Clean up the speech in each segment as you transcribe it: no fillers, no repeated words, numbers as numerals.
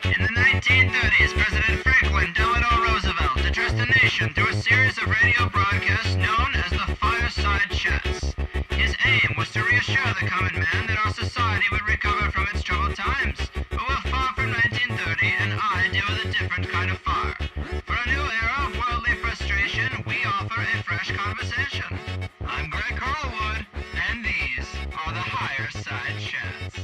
In the 1930s, President Franklin Delano Roosevelt addressed the nation through a series of radio broadcasts known as the Fireside Chats. His aim was to reassure the common man that our society would recover from its troubled times. But we're far from 1930, and I deal with a different kind of fire. For a new era of worldly frustration, we offer a fresh conversation. I'm Greg Carlwood, and these are the Higher Side Chats.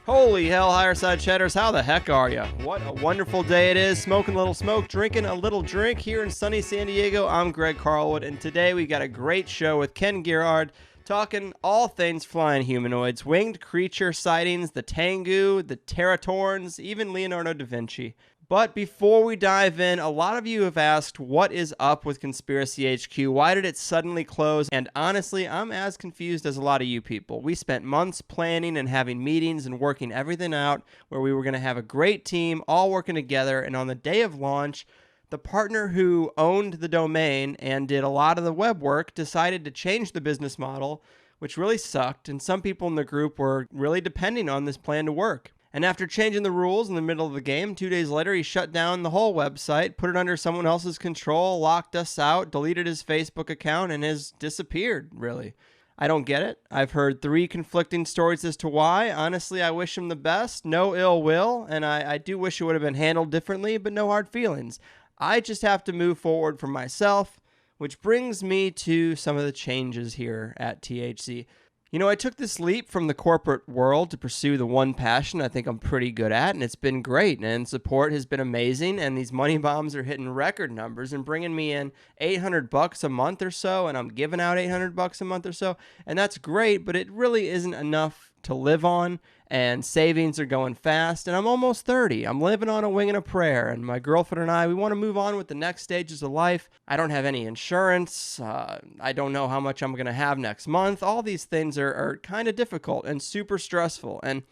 Holy hell, Higher Side Chatters, how the heck are you? What a wonderful day it is. Smoking a little smoke, drinking a little drink here in sunny San Diego. I'm Greg Carlwood, and today we got a great show with Ken Gerhard, talking all things flying humanoids, winged creature sightings, the Tengu, the Teratorns, even Leonardo da Vinci. But before we dive in, a lot of you have asked, what is up with Conspiracy HQ? Why did it suddenly close? And honestly, I'm as confused as a lot of you people. We spent months planning and having meetings and working everything out where we were going to have a great team all working together. And on the day of launch, the partner who owned the domain and did a lot of the web work decided to change the business model, which really sucked. And some people in the group were really depending on this plan to work. And after changing the rules in the middle of the game, 2 days later, he shut down the whole website, put it under someone else's control, locked us out, deleted his Facebook account, and has disappeared, really. I don't get it. I've heard 3 conflicting stories as to why. Honestly, I wish him the best. No ill will, and I do wish it would have been handled differently, but no hard feelings. I just have to move forward for myself, which brings me to some of the changes here at THC. You know, I took this leap from the corporate world to pursue the one passion I think I'm pretty good at, and it's been great, and support has been amazing, and these money bombs are hitting record numbers and bringing me in $800 a month or so, and I'm giving out $800 a month or so, and that's great, but it really isn't enough to live on, and savings are going fast, and I'm almost 30. I'm living on a wing and a prayer, and my girlfriend and I, we want to move on with the next stages of life. I don't have any insurance. I don't know how much I'm going to have next month. All these things are kind of difficult and super stressful, and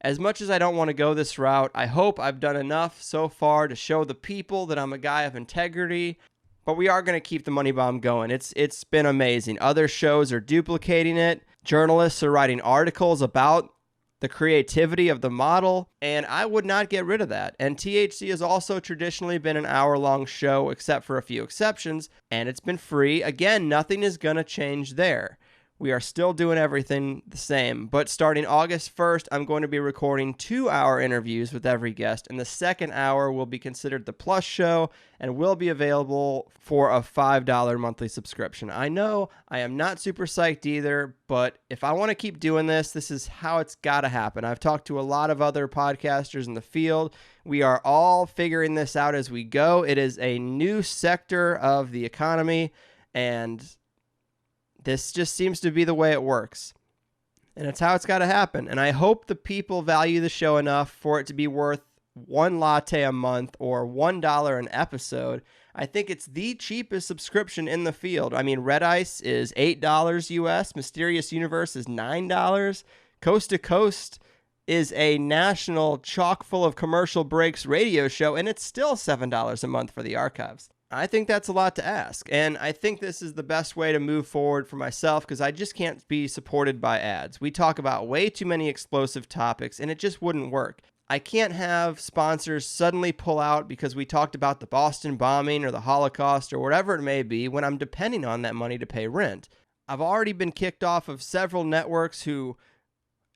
as much as I don't want to go this route, I hope I've done enough so far to show the people that I'm a guy of integrity. But we are going to keep the money bomb going. It's been amazing. Other shows are duplicating it. Journalists are writing articles about the creativity of the model, and I would not get rid of that. And THC has also traditionally been an hour-long show, except for a few exceptions, and it's been free. Again, nothing is going to change there. We are still doing everything the same, but starting August 1st, I'm going to be recording 2-hour interviews with every guest, and the second hour will be considered the Plus show and will be available for a $5 monthly subscription. I know I am not super psyched either, but if I want to keep doing this, this is how it's got to happen. I've talked to a lot of other podcasters in the field. We are all figuring this out as we go. It is a new sector of the economy, and this just seems to be the way it works. And it's how it's got to happen. And I hope the people value the show enough for it to be worth one latte a month or $1 an episode. I think it's the cheapest subscription in the field. I mean, Red Ice is $8 US. Mysterious Universe is $9. Coast to Coast is a national chock full of commercial breaks radio show, and it's still $7 a month for the archives. I think that's a lot to ask, and I think this is the best way to move forward for myself because I just can't be supported by ads. We talk about way too many explosive topics, and it just wouldn't work. I can't have sponsors suddenly pull out because we talked about the Boston bombing or the Holocaust or whatever it may be when I'm depending on that money to pay rent. I've already been kicked off of several networks who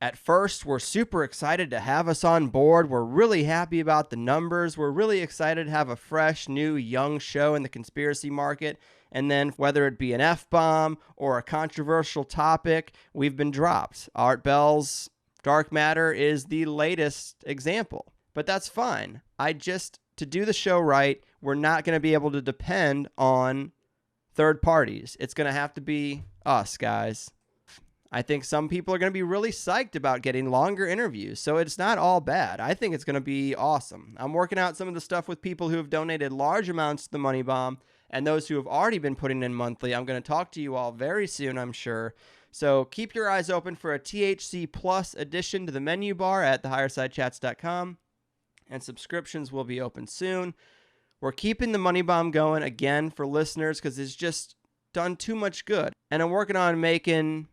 at first, we're super excited to have us on board. We're really happy about the numbers. We're really excited to have a fresh, new, young show in the conspiracy market. And then whether it be an F-bomb or a controversial topic, we've been dropped. Art Bell's Dark Matter is the latest example. But that's fine. To do the show right, we're not going to be able to depend on third parties. It's going to have to be us, guys. I think some people are going to be really psyched about getting longer interviews, so it's not all bad. I think it's going to be awesome. I'm working out some of the stuff with people who have donated large amounts to the Money Bomb, and those who have already been putting in monthly. I'm going to talk to you all very soon, I'm sure. So keep your eyes open for a THC Plus addition to the menu bar at thehighersidechats.com, and subscriptions will be open soon. We're keeping the Money Bomb going again for listeners because it's just done too much good. And I'm working on making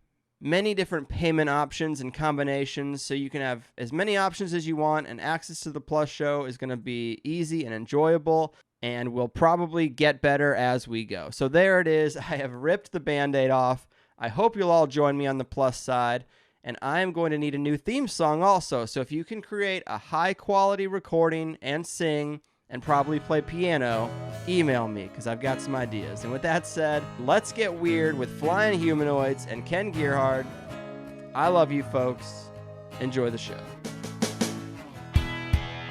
many different payment options and combinations, so you can have as many options as you want, and access to the Plus show is going to be easy and enjoyable, and will probably get better as we go. So there it is. I have ripped the Band-Aid off. I hope you'll all join me on the Plus side, and I am going to need a new theme song also. So if you can create a high-quality recording and sing and probably play piano, email me, because I've got some ideas. And with that said, let's get weird with Flying Humanoids and Ken Gerhard. I love you folks. Enjoy the show.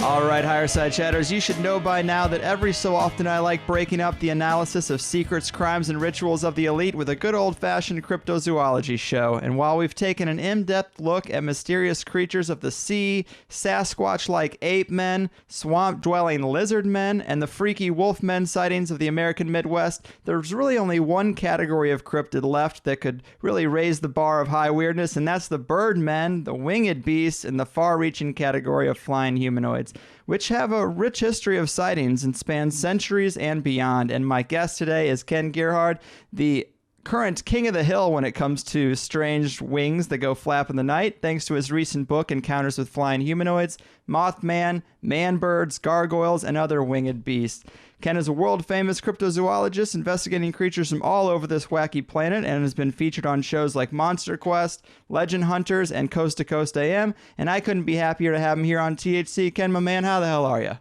All right, Higher Side Chatters, you should know by now that every so often I like breaking up the analysis of secrets, crimes, and rituals of the elite with a good old-fashioned cryptozoology show. And while we've taken an in-depth look at mysterious creatures of the sea, Sasquatch-like ape men, swamp-dwelling lizard men, and the freaky wolf men sightings of the American Midwest, there's really only one category of cryptid left that could really raise the bar of high weirdness, and that's the bird men, the winged beasts, and the far-reaching category of flying humanoids, which have a rich history of sightings and span centuries and beyond. And my guest today is Ken Gerhard, the current king of the hill when it comes to strange wings that go flap in the night, thanks to his recent book, Encounters with Flying Humanoids, Mothman, Manbirds, Gargoyles, and Other Winged Beasts. Ken is a world-famous cryptozoologist investigating creatures from all over this wacky planet and has been featured on shows like Monster Quest, Legend Hunters, and Coast to Coast AM, and I couldn't be happier to have him here on THC. Ken, my man, how the hell are you?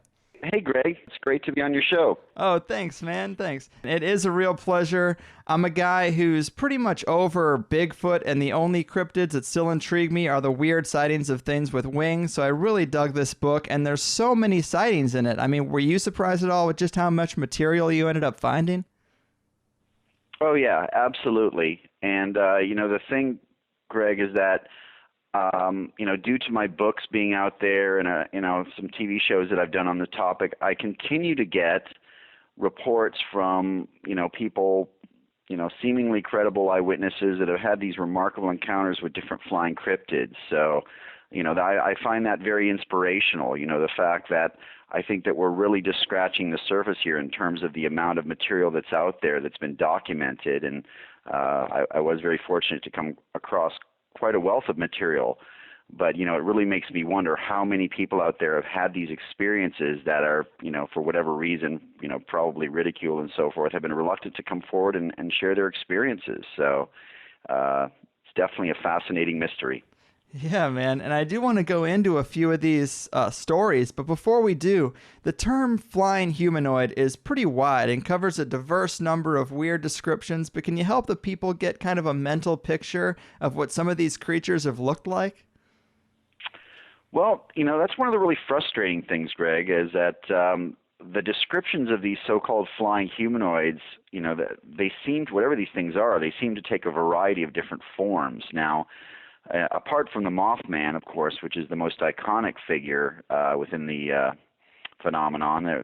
Hey, Greg. It's great to be on your show. Oh, thanks, man. Thanks. It is a real pleasure. I'm a guy who's pretty much over Bigfoot, and the only cryptids that still intrigue me are the weird sightings of things with wings, so I really dug this book, and there's so many sightings in it. I mean, were you surprised at all with just how much material you ended up finding? Oh, yeah, absolutely. And, the thing, Greg, is that due to my books being out there and, some TV shows that I've done on the topic, I continue to get reports from, people, seemingly credible eyewitnesses that have had these remarkable encounters with different flying cryptids. So, I find that very inspirational, the fact that I think that we're really just scratching the surface here in terms of the amount of material that's out there that's been documented. And I was very fortunate to come across quite a wealth of material, but it really makes me wonder how many people out there have had these experiences that are, for whatever reason, probably ridicule and so forth, have been reluctant to come forward and share their experiences. So it's definitely a fascinating mystery. Yeah, man, and I do want to go into a few of these stories, but before we do, the term flying humanoid is pretty wide and covers a diverse number of weird descriptions, but can you help the people get kind of a mental picture of what some of these creatures have looked like? Well, that's one of the really frustrating things, Greg, is that the descriptions of these so-called flying humanoids, they seem to, whatever these things are, they seem to take a variety of different forms. Now, apart from the Mothman, of course, which is the most iconic figure within the phenomenon, the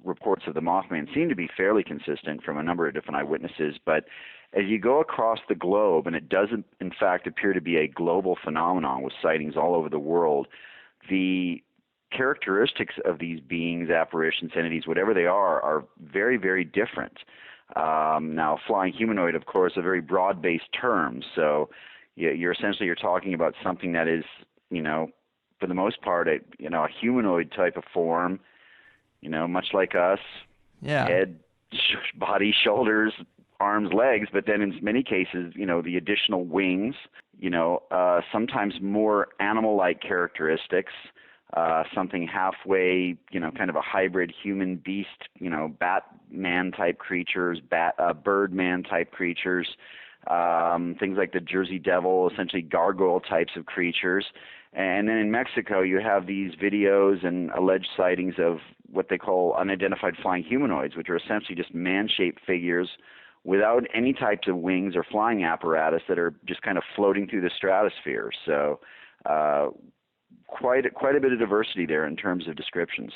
reports of the Mothman seem to be fairly consistent from a number of different eyewitnesses. But as you go across the globe, and it doesn't, in fact, appear to be a global phenomenon with sightings all over the world, the characteristics of these beings, apparitions, entities, whatever they are very, very different. Now, flying humanoid, of course, a very broad-based term, so you're talking about something that is, for the most part, a humanoid type of form, much like us. Yeah. Head, body, shoulders, arms, legs, but then in many cases, the additional wings, sometimes more animal-like characteristics, something halfway, kind of a hybrid human beast, Batman type creatures, Birdman type creatures. Things like the Jersey Devil, essentially gargoyle types of creatures. And then in Mexico, you have these videos and alleged sightings of what they call unidentified flying humanoids, which are essentially just man-shaped figures without any types of wings or flying apparatus that are just kind of floating through the stratosphere. So quite a bit of diversity there in terms of descriptions.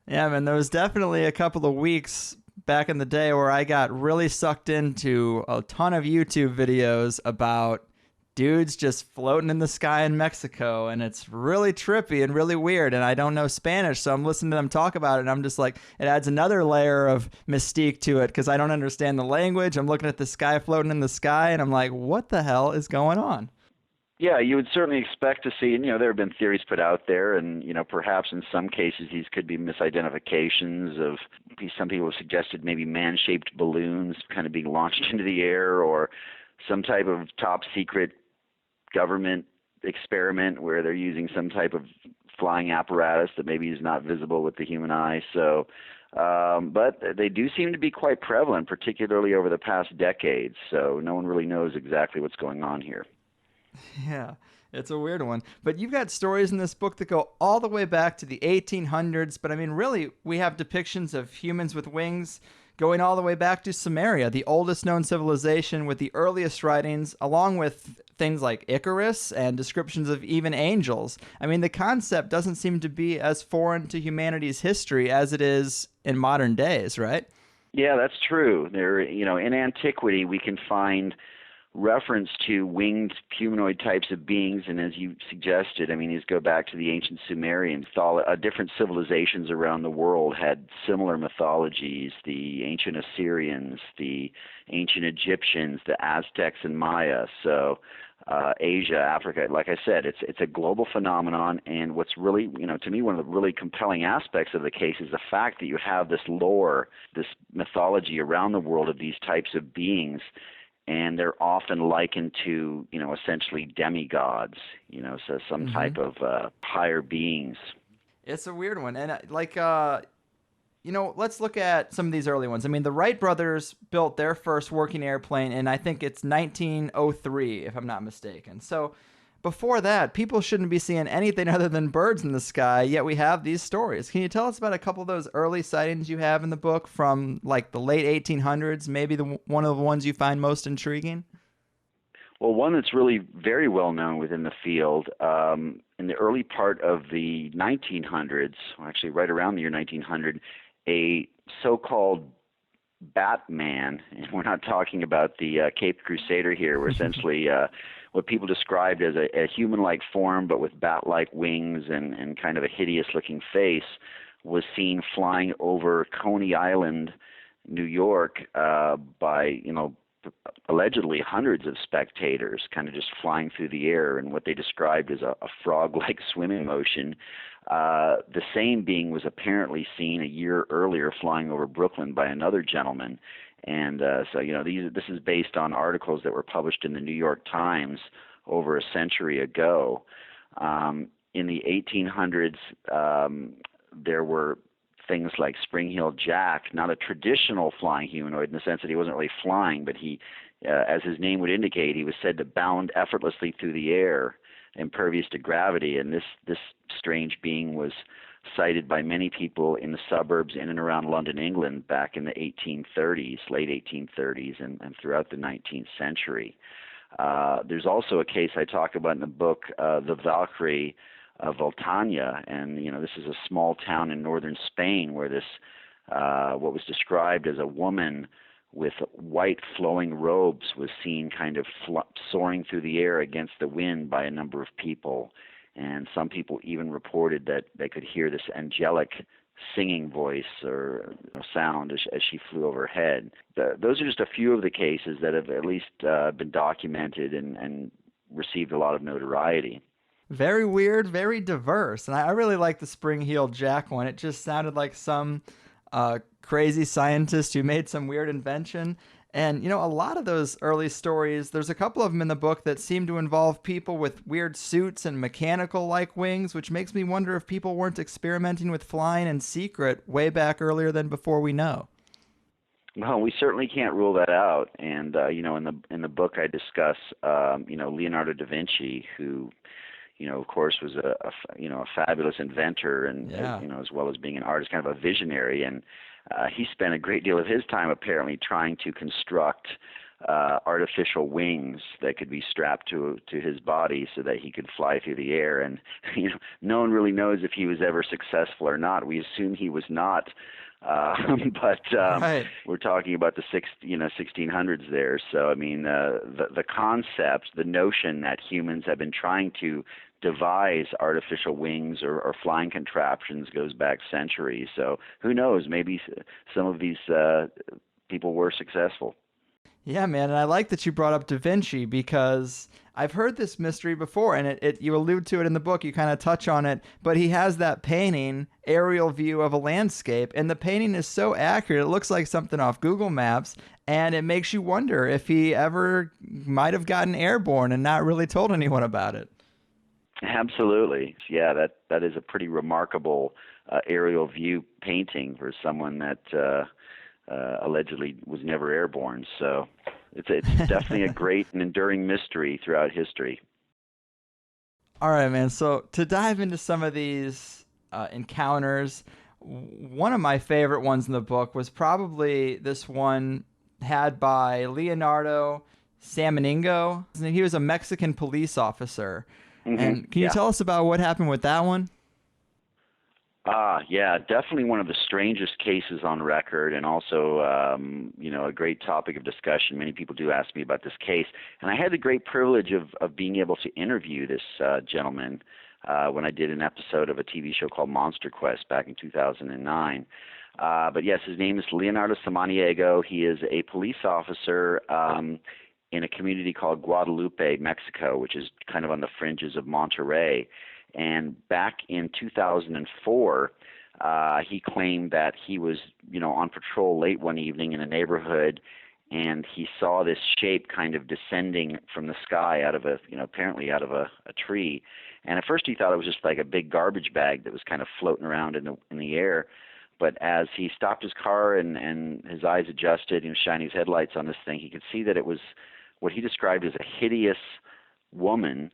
Yeah, man, there was definitely a couple of weeks back in the day where I got really sucked into a ton of YouTube videos about dudes just floating in the sky in Mexico, and it's really trippy and really weird, and I don't know Spanish, so I'm listening to them talk about it, and I'm just like, it adds another layer of mystique to it, because I don't understand the language. I'm looking at the sky floating in the sky, and I'm like, what the hell is going on? Yeah, you would certainly expect to see, and there have been theories put out there, and perhaps in some cases these could be misidentifications of, some people have suggested maybe man-shaped balloons kind of being launched into the air, or some type of top secret government experiment where they're using some type of flying apparatus that maybe is not visible with the human eye. So, but they do seem to be quite prevalent, particularly over the past decades. So no one really knows exactly what's going on here. Yeah, it's a weird one. But you've got stories in this book that go all the way back to the 1800s. But I mean, really, we have depictions of humans with wings going all the way back to Sumeria, the oldest known civilization with the earliest writings, along with things like Icarus and descriptions of even angels. I mean, the concept doesn't seem to be as foreign to humanity's history as it is in modern days, right? Yeah, that's true. In antiquity, we can find reference to winged humanoid types of beings, and as you suggested, I mean, these go back to the ancient Sumerians. Different civilizations around the world had similar mythologies: the ancient Assyrians, the ancient Egyptians, the Aztecs, and Maya. So Asia, Africa, like I said, it's a global phenomenon, and what's really, to me, one of the really compelling aspects of the case is the fact that you have this lore, this mythology around the world of these types of beings, and they're often likened to, essentially demigods, so some type of higher beings. It's a weird one. And let's look at some of these early ones. I mean, the Wright brothers built their first working airplane in, I think it's 1903, if I'm not mistaken. So before that, people shouldn't be seeing anything other than birds in the sky, yet we have these stories. Can you tell us about a couple of those early sightings you have in the book from like the late 1800s, maybe one of the ones you find most intriguing? Well, one that's really very well known within the field, in the early part of the 1900s, actually right around the year 1900, a so-called Batman, and we're not talking about the Cape Crusader here, we're essentially what people described as a human-like form but with bat-like wings and kind of a hideous-looking face, was seen flying over Coney Island, New York, by, allegedly hundreds of spectators, kind of just flying through the air in what they described as a frog-like swimming motion. The same being was apparently seen a year earlier flying over Brooklyn by another gentleman. And so, this is based on articles that were published in the New York Times over a century ago. In the 1800s, there were things like Spring-Heel Jack, not a traditional flying humanoid in the sense that he wasn't really flying, but he, as his name would indicate, he was said to bound effortlessly through the air, impervious to gravity. And this strange being was cited by many people in the suburbs in and around London, England, back in the 1830s, late 1830s, and throughout the 19th century. There's also a case I talk about in the book, the Valkyrie Voltania, and this is a small town in northern Spain where this, what was described as a woman with white flowing robes, was seen kind of soaring through the air against the wind by a number of people. And some people even reported that they could hear this angelic singing voice or sound as she flew overhead. Those are just a few of the cases that have at least been documented and received a lot of notoriety. Very weird, very diverse. And I really like the Spring-Heel Jack one. It just sounded like some crazy scientist who made some weird invention. And, a lot of those early stories, there's a couple of them in the book that seem to involve people with weird suits and mechanical-like wings, which makes me wonder if people weren't experimenting with flying in secret way back earlier than before we know. Well, we certainly can't rule that out. And, in the book I discuss, Leonardo da Vinci, who, of course, was a fabulous inventor and, as well as being an artist, kind of a visionary. And he spent a great deal of his time apparently trying to construct artificial wings that could be strapped to his body so that he could fly through the air. And no one really knows if he was ever successful or not. We assume he was not but Right. we're talking about the 1600s there. So I mean, the concept, the notion that humans have been trying to devise artificial wings or flying contraptions goes back centuries. So who knows? Maybe some of these people were successful. Yeah, man, and I like that you brought up Da Vinci because I've heard this mystery before, and you allude to it in the book. You kind of touch on it, but he has that painting, aerial view of a landscape, and the painting is so accurate. It looks like something off Google Maps, and it makes you wonder if he ever might have gotten airborne and not really told anyone about it. Absolutely, yeah. That is a pretty remarkable aerial view painting for someone that allegedly was never airborne. So it's definitely a great and enduring mystery throughout history. All right, man. So to dive into some of these encounters, one of my favorite ones in the book was probably this one had by Leonardo Salmoningo. He was a Mexican police officer. Mm-hmm. And can you tell us about what happened with that one? Yeah, definitely one of the strangest cases on record, and also, a great topic of discussion. Many people do ask me about this case, and I had the great privilege of being able to interview this gentleman when I did an episode of a TV show called Monster Quest back in 2009. But yes, his name is Leonardo Samaniego. He is a police officer in a community called Guadalupe, Mexico, which is kind of on the fringes of Monterrey. And back in 2004, he claimed that he was, on patrol late one evening in a neighborhood, and he saw this shape kind of descending from the sky out of apparently out of a tree. And at first he thought it was just like a big garbage bag that was kind of floating around in the air. But as he stopped his car and his eyes adjusted, shining his headlights on this thing, he could see that it was what he described as a hideous woman,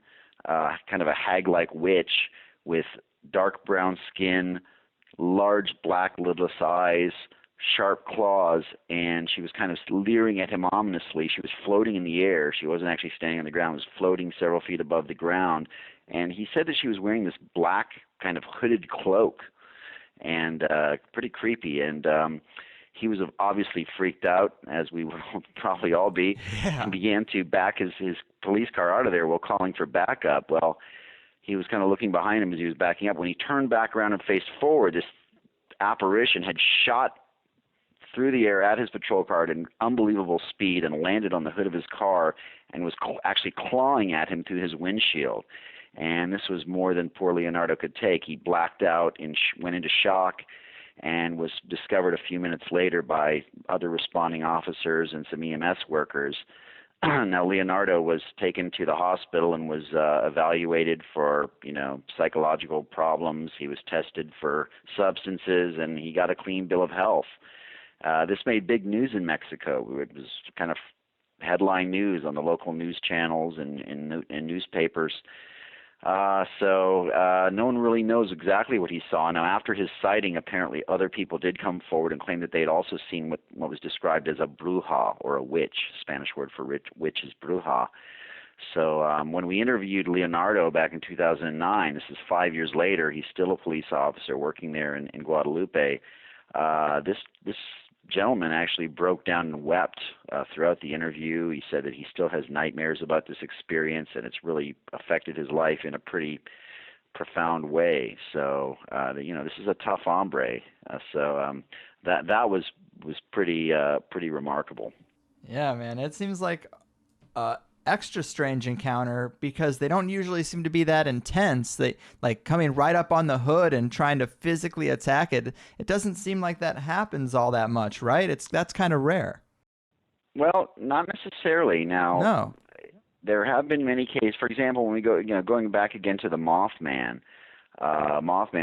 kind of a hag-like witch with dark brown skin, large black lidless eyes, sharp claws, and she was kind of leering at him ominously. She was floating in the air. She wasn't actually standing on the ground. She was floating several feet above the ground. And he said that she was wearing this black kind of hooded cloak, and pretty creepy. And he was obviously freaked out, as we will probably all be, and began to back his police car out of there while calling for backup. Well, he was kind of looking behind him as he was backing up. When he turned back around and faced forward, this apparition had shot through the air at his patrol car at an unbelievable speed and landed on the hood of his car and was actually clawing at him through his windshield. And this was more than poor Leonardo could take. He blacked out and went into shock, and was discovered a few minutes later by other responding officers and some EMS workers. Now, Leonardo was taken to the hospital and was evaluated for, psychological problems. He was tested for substances, and he got a clean bill of health. This made big news in Mexico. It was kind of headline news on the local news channels and newspapers. So no one really knows exactly what he saw. Now, after his sighting, apparently other people did come forward and claim that they had also seen what was described as a bruja, or a witch. Spanish word for witch is bruja. So when we interviewed Leonardo back in 2009, this is 5 years later, he's still a police officer working there in Guadalupe. This gentleman actually broke down and wept throughout the interview. He said that he still has nightmares about this experience, and it's really affected his life in a pretty profound way. So, this is a tough hombre. That was pretty remarkable. Yeah, man. It seems like extra strange encounter because they don't usually seem to be that intense. They like coming right up on the hood and trying to physically attack it. It doesn't seem like that happens all that much, right? That's kind of rare. Well, not necessarily. Now, no. There have been many cases. For example, when we go, going back again to the Mothman,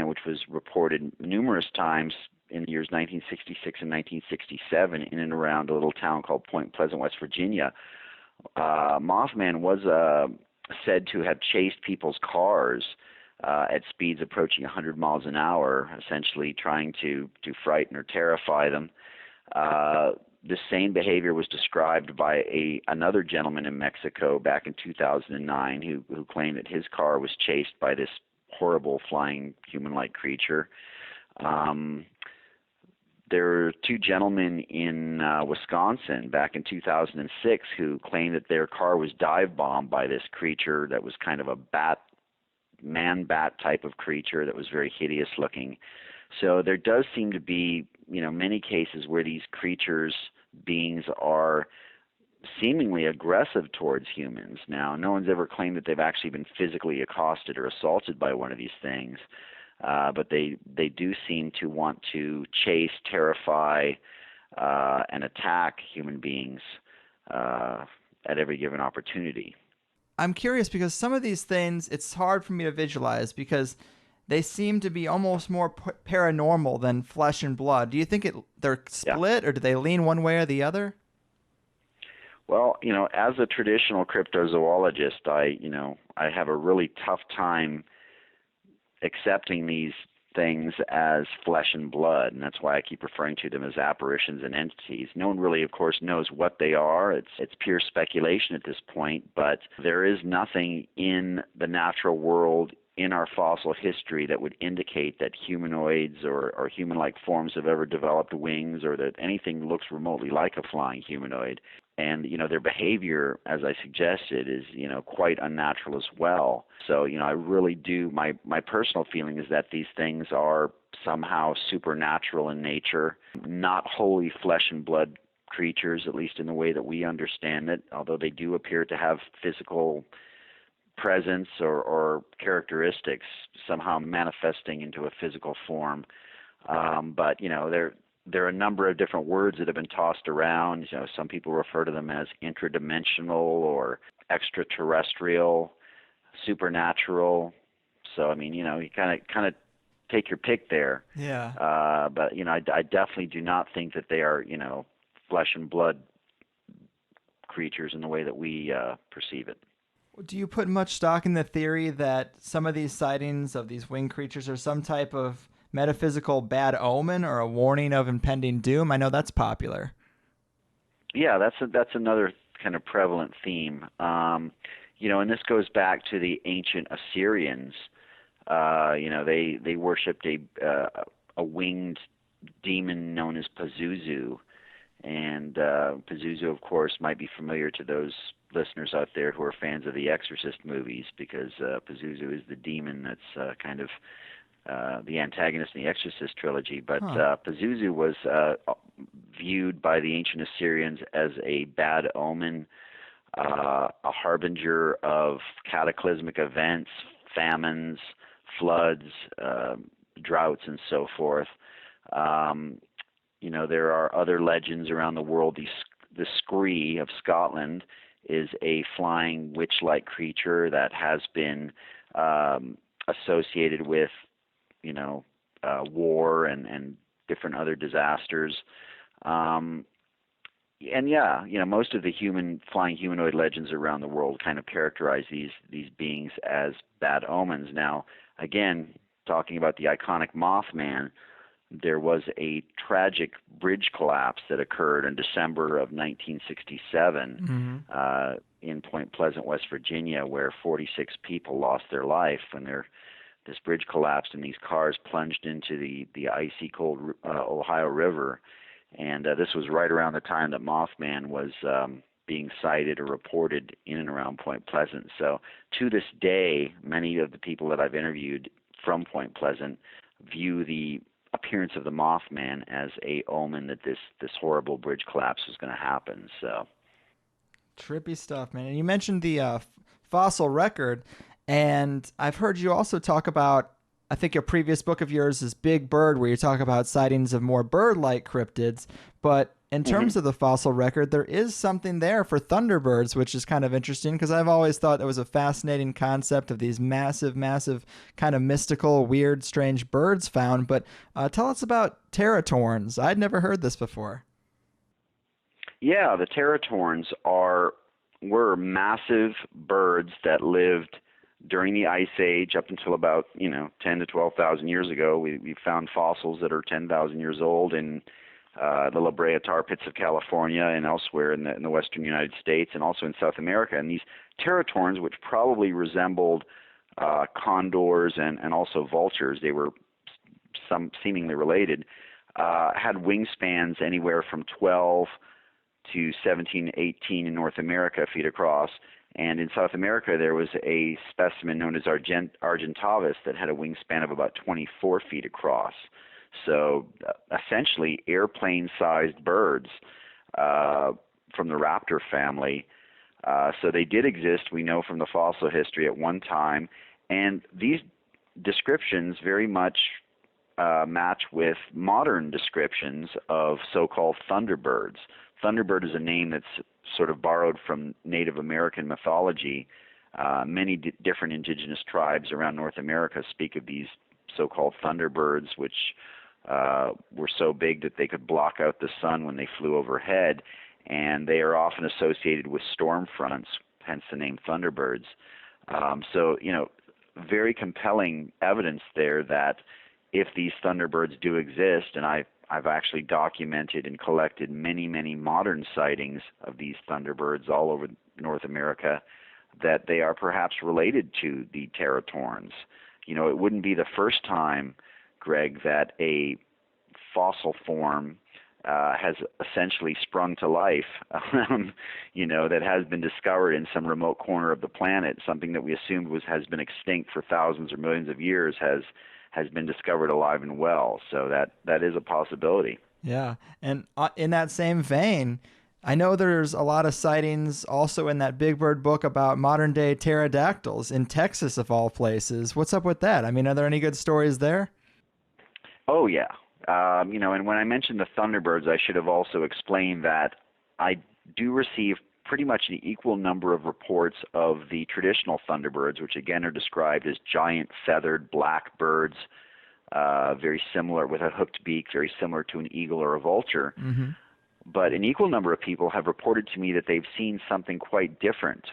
which was reported numerous times in the years 1966 and 1967 in and around a little town called Point Pleasant, West Virginia. Mothman was said to have chased people's cars at speeds approaching 100 miles an hour, essentially trying to frighten or terrify them. This same behavior was described by another gentleman in Mexico back in 2009 who claimed that his car was chased by this horrible flying human-like creature. there were two gentlemen in Wisconsin back in 2006 who claimed that their car was dive bombed by this creature that was kind of a man-bat type of creature that was very hideous looking. So there does seem to be, many cases where these beings are seemingly aggressive towards humans. Now, no one's ever claimed that they've actually been physically accosted or assaulted by one of these things, but they do seem to want to chase, terrify, and attack human beings at every given opportunity. I'm curious because some of these things, it's hard for me to visualize because they seem to be almost more paranormal than flesh and blood. Do you think they're split, or do they lean one way or the other? Well, as a traditional cryptozoologist, I have a really tough time accepting these things as flesh and blood, and that's why I keep referring to them as apparitions and entities. No one really, of course, knows what they are. It's pure speculation at this point, but there is nothing in the natural world in our fossil history that would indicate that humanoids or human-like forms have ever developed wings, or that anything looks remotely like a flying humanoid. And, their behavior, as I suggested, is, quite unnatural as well. So, I really do, my personal feeling is that these things are somehow supernatural in nature, not wholly flesh and blood creatures, at least in the way that we understand it, although they do appear to have physical presence or characteristics somehow manifesting into a physical form. But, there are a number of different words that have been tossed around. Some people refer to them as intradimensional or extraterrestrial, supernatural. So, you kind of take your pick there. Yeah. But, I definitely do not think that they are, flesh and blood creatures in the way that we perceive it. Do you put much stock in the theory that some of these sightings of these winged creatures are some type of metaphysical bad omen or a warning of impending doom? I know that's popular. Yeah, that's another kind of prevalent theme. And this goes back to the ancient Assyrians. They worshipped a winged demon known as Pazuzu. And Pazuzu, of course, might be familiar to those listeners out there who are fans of the Exorcist movies, because Pazuzu is the demon that's kind of the antagonist in the Exorcist trilogy. But Pazuzu was viewed by the ancient Assyrians as a bad omen, a harbinger of cataclysmic events, famines, floods, droughts, and so forth. There are other legends around the world. The Scree of Scotland is a flying witch-like creature that has been associated with, war and different other disasters. Most of the flying humanoid legends around the world kind of characterize these beings as bad omens. Now, again, talking about the iconic Mothman, there was a tragic bridge collapse that occurred in December of 1967 in Point Pleasant, West Virginia, where 46 people lost their life when this bridge collapsed and these cars plunged into the icy cold Ohio River. And this was right around the time that Mothman was being sighted or reported in and around Point Pleasant. So to this day, many of the people that I've interviewed from Point Pleasant view the appearance of the Mothman as a omen that this horrible bridge collapse was going to happen. So trippy stuff, man. And you mentioned the fossil record, and I've heard you also talk about, I think a previous book of yours is Big Bird, where you talk about sightings of more bird-like cryptids. But in terms of the fossil record, there is something there for Thunderbirds, which is kind of interesting, because I've always thought that was a fascinating concept of these massive, massive kind of mystical, weird, strange birds found. But tell us about teratorns. I'd never heard this before. Yeah, the teratorns were massive birds that lived during the Ice Age up until about 10 to 12,000 years ago. We found fossils that are 10,000 years old in the La Brea tar pits of California and elsewhere in the western United States, and also in South America. And these teratorns, which probably resembled condors and also vultures, they were seemingly related, had wingspans anywhere from 12 to 17, 18 in North America feet across. And in South America, there was a specimen known as Argentavis that had a wingspan of about 24 feet across. So essentially airplane-sized birds from the raptor family. So they did exist, we know from the fossil history, at one time. And these descriptions very much match with modern descriptions of so-called Thunderbirds. Thunderbird is a name that's sort of borrowed from Native American mythology. Many different indigenous tribes around North America speak of these so-called Thunderbirds, which were so big that they could block out the sun when they flew overhead, and they are often associated with storm fronts, hence the name Thunderbirds. So, very compelling evidence there that if these Thunderbirds do exist, and I've actually documented and collected many, many modern sightings of these Thunderbirds all over North America, that they are perhaps related to the Teratorns. It wouldn't be the first time, Greg, that a fossil form has essentially sprung to life, that has been discovered in some remote corner of the planet. Something that we assumed has been extinct for thousands or millions of years has been discovered alive and well. So that is a possibility. Yeah. And in that same vein, I know there's a lot of sightings also in that Big Bird book about modern day pterodactyls in Texas, of all places. What's up with that? I mean, are there any good stories there? Oh, yeah. And when I mentioned the Thunderbirds, I should have also explained that I do receive pretty much an equal number of reports of the traditional Thunderbirds, which again are described as giant feathered black birds, very similar, with a hooked beak, very similar to an eagle or a vulture. Mm-hmm. But an equal number of people have reported to me that they've seen something quite different,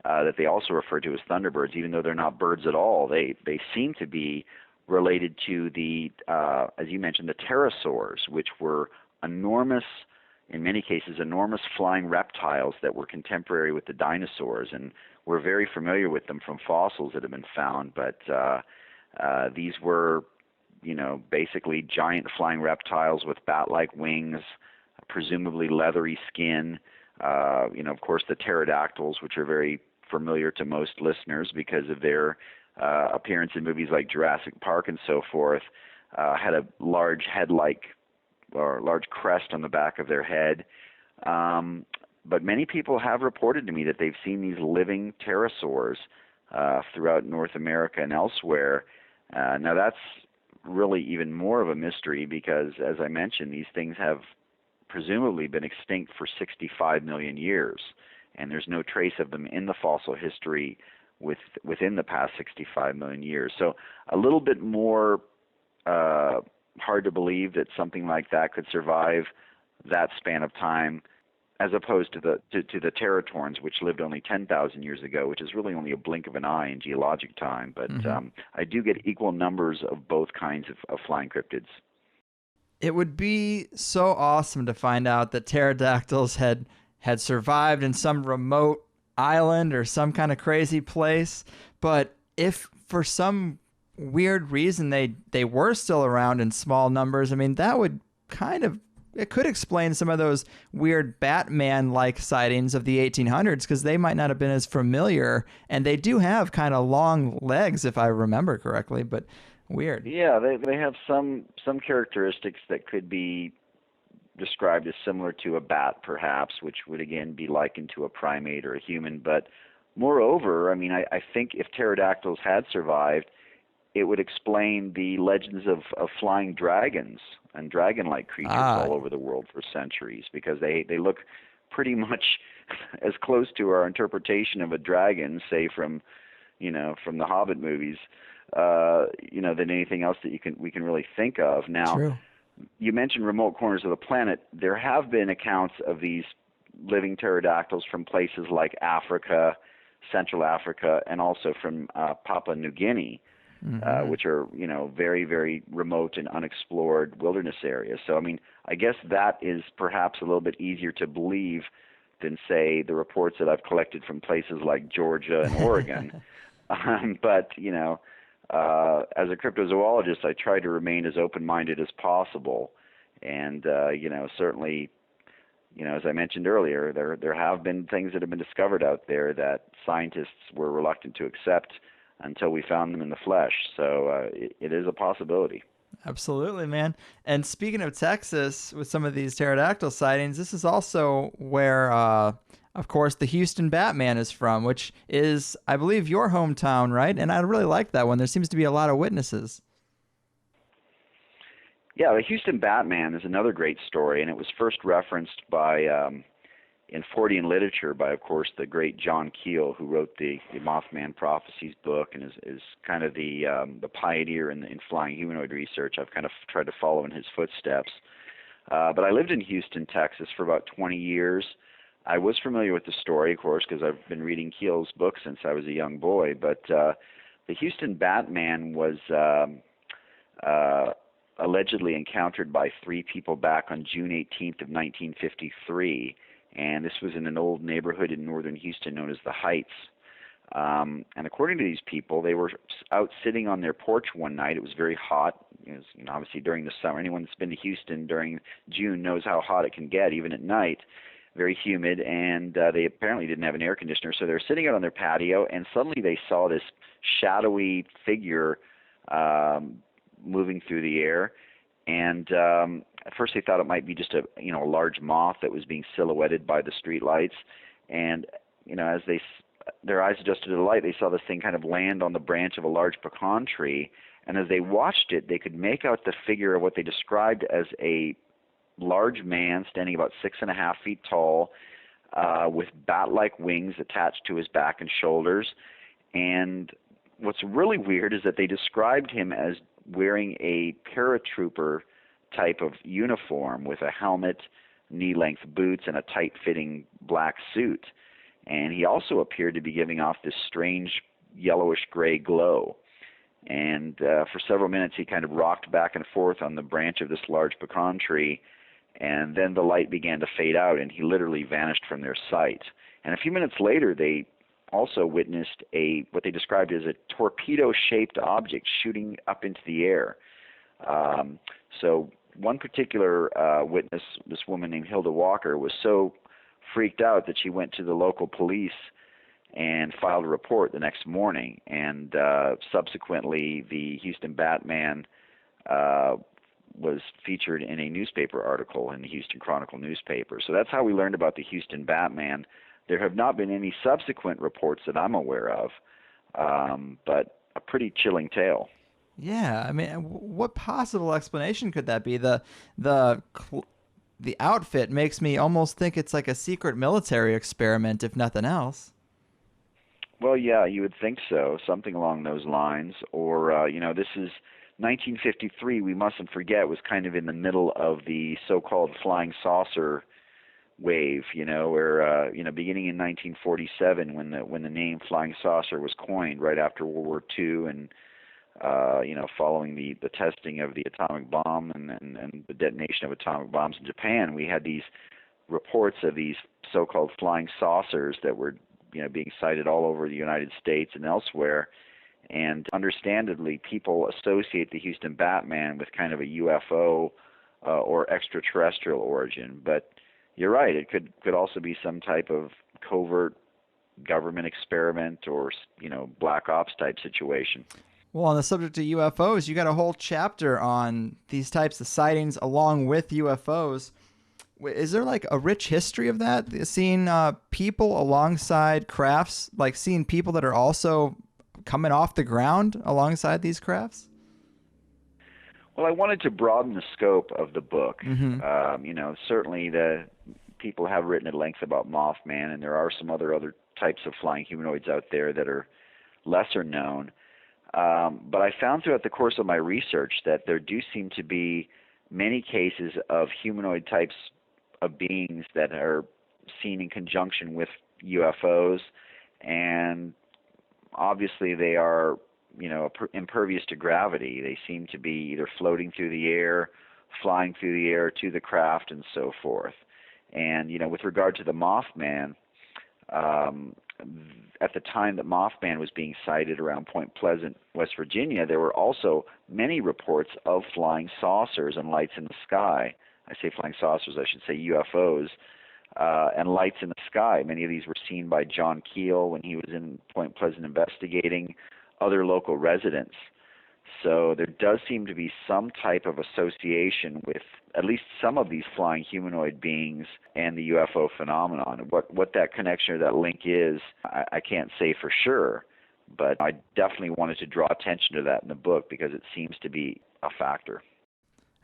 that they also refer to as Thunderbirds, even though they're not birds at all. They seem to be related to the, as you mentioned, the pterosaurs, which were enormous, in many cases, enormous flying reptiles that were contemporary with the dinosaurs, and we're very familiar with them from fossils that have been found. But these were, basically giant flying reptiles with bat-like wings, presumably leathery skin. Of course, the pterodactyls, which are very familiar to most listeners because of their appearance in movies like Jurassic Park and so forth, had a large head-like or large crest on the back of their head. But many people have reported to me that they've seen these living pterosaurs throughout North America and elsewhere. Now that's really even more of a mystery because, as I mentioned, these things have presumably been extinct for 65 million years, and there's no trace of them in the fossil history within the past 65 million years. So a little bit more hard to believe that something like that could survive that span of time, as opposed to the Teratorns, which lived only 10,000 years ago, which is really only a blink of an eye in geologic time. But I do get equal numbers of both kinds of flying cryptids. It would be so awesome to find out that pterodactyls had survived in some remote island or some kind of crazy place. But if for some weird reason they were still around in small numbers, I mean, that would it could explain some of those weird Batman-like sightings of the 1800s, because they might not have been as familiar, and they do have kind of long legs, if I remember correctly, but weird. Yeah, they have some characteristics that could be described as similar to a bat, perhaps, which would again be likened to a primate or a human. But moreover, I mean, I think if pterodactyls had survived, it would explain the legends of flying dragons and dragon-like creatures all over the world for centuries, because they look pretty much as close to our interpretation of a dragon, say from the Hobbit movies, than anything else that we can really think of. Now, True. You mentioned remote corners of the planet. There have been accounts of these living pterodactyls from places like Africa, Central Africa, and also from Papua New Guinea, which are, very, very remote and unexplored wilderness areas. So, I mean, I guess that is perhaps a little bit easier to believe than, say, the reports that I've collected from places like Georgia and Oregon. But, as a cryptozoologist, I try to remain as open-minded as possible. And certainly, as I mentioned earlier, there have been things that have been discovered out there that scientists were reluctant to accept until we found them in the flesh. So it is a possibility. Absolutely, man. And speaking of Texas, with some of these pterodactyl sightings, this is also where, of course, the Houston Batman is from, which is, I believe, your hometown, right? And I really like that one. There seems to be a lot of witnesses. Yeah, the Houston Batman is another great story, and it was first referenced by in Fortean literature by, of course, the great John Keel, who wrote the Mothman Prophecies book and is kind of the pioneer in flying humanoid research. I've kind of tried to follow in his footsteps. But I lived in Houston, Texas for about 20 years. I was familiar with the story, of course, because I've been reading Keel's book since I was a young boy. But the Houston Batman was allegedly encountered by 3 people back on June 18th of 1953. And this was in an old neighborhood in northern Houston known as the Heights. And according to these people, they were out sitting on their porch one night. It was very hot. It was, obviously during the summer. Anyone that's been to Houston during June knows how hot it can get, even at night. Very humid, and they apparently didn't have an air conditioner. So they were sitting out on their patio, and suddenly they saw this shadowy figure moving through the air. And at first they thought it might be just a large moth that was being silhouetted by the street lights. And as their eyes adjusted to the light, they saw this thing kind of land on the branch of a large pecan tree. And as they watched it, they could make out the figure of what they described as a large man standing about 6.5 feet tall, with bat-like wings attached to his back and shoulders. And what's really weird is that they described him as wearing a paratrooper type of uniform with a helmet, knee-length boots, and a tight-fitting black suit. And he also appeared to be giving off this strange yellowish-gray glow. And for several minutes he kind of rocked back and forth on the branch of this large pecan tree, and then the light began to fade out, and he literally vanished from their sight. And a few minutes later, they also witnessed what they described as a torpedo-shaped object shooting up into the air. So one particular witness, this woman named Hilda Walker, was so freaked out that she went to the local police and filed a report the next morning. And subsequently, the Houston Batman was featured in a newspaper article in the Houston Chronicle newspaper. So that's how we learned about the Houston Batman. There have not been any subsequent reports that I'm aware of, but a pretty chilling tale. Yeah, I mean, what possible explanation could that be? The outfit makes me almost think it's like a secret military experiment, if nothing else. Well, yeah, you would think so, something along those lines. Or, this is 1953, we mustn't forget, was kind of in the middle of the so-called flying saucer wave, where, beginning in 1947, when the name flying saucer was coined right after World War II, and, following the testing of the atomic bomb and the detonation of atomic bombs in Japan, we had these reports of these so-called flying saucers that were, being sighted all over the United States and elsewhere. And understandably, people associate the Houston Batman with kind of a UFO or extraterrestrial origin. But you're right, it could also be some type of covert government experiment or, black ops type situation. Well, on the subject of UFOs, you got a whole chapter on these types of sightings along with UFOs. Is there like a rich history of that? Seeing people alongside crafts, like seeing people that are also coming off the ground alongside these crafts? Well, I wanted to broaden the scope of the book. Mm-hmm. Certainly the people have written at length about Mothman, and there are some other types of flying humanoids out there that are lesser known. But I found throughout the course of my research that there do seem to be many cases of humanoid types of beings that are seen in conjunction with UFOs, and obviously they are, impervious to gravity. They seem to be either floating through the air, flying through the air to the craft, and so forth. And, with regard to the Mothman, at the time that Mothman was being sighted around Point Pleasant, West Virginia, there were also many reports of flying saucers and lights in the sky I say flying saucers, I should say UFOs, and lights in the sky. Many of these were seen by John Keel when he was in Point Pleasant investigating, other local residents. So there does seem to be some type of association with at least some of these flying humanoid beings and the UFO phenomenon. What that connection or that link is, I can't say for sure, but I definitely wanted to draw attention to that in the book because it seems to be a factor.